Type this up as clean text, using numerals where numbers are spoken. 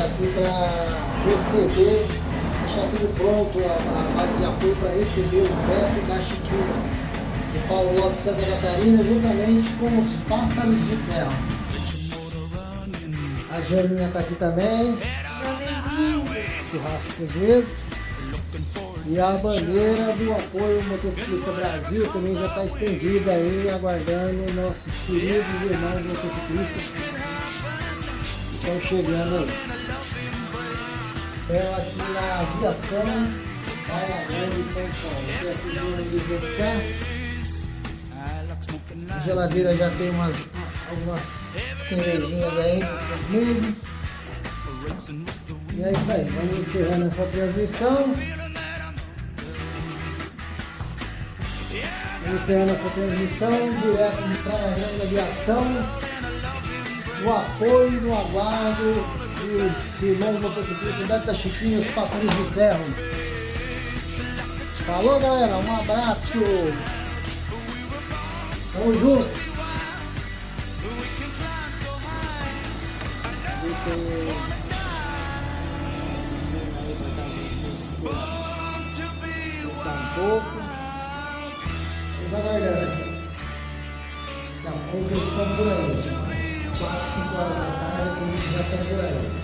aqui para receber, deixar tudo pronto, a base de apoio para receber o Beto da Chiquinha, de Paulo Lopes, Santa Catarina, juntamente com os Pássaros de Ferro. A Janinha está aqui também, churrasco com os mesmos. E a bandeira do apoio Motociclista Brasil também já está estendida aí, aguardando nossos queridos irmãos motociclistas que estão chegando aí. Eu aqui na aviação, vai em São Paulo. Aqui a cozinha eles vão ficar. A geladeira já tem algumas cervejinhas aí, os mesmos. E é isso aí, vamos encerrando essa transmissão. Iniciando essa transmissão direto de Praia Grande Aviação, no apoio, no aguardo dos irmãos motociclistas Beto da Chiquinha, os Pássaros de Ferro. Falou, galera, um abraço, tamo junto. Um pouco. Vamos aguardando aí. Daqui a pouco eles estão por aí. 4, 5 horas da tarde que a gente já está por aí.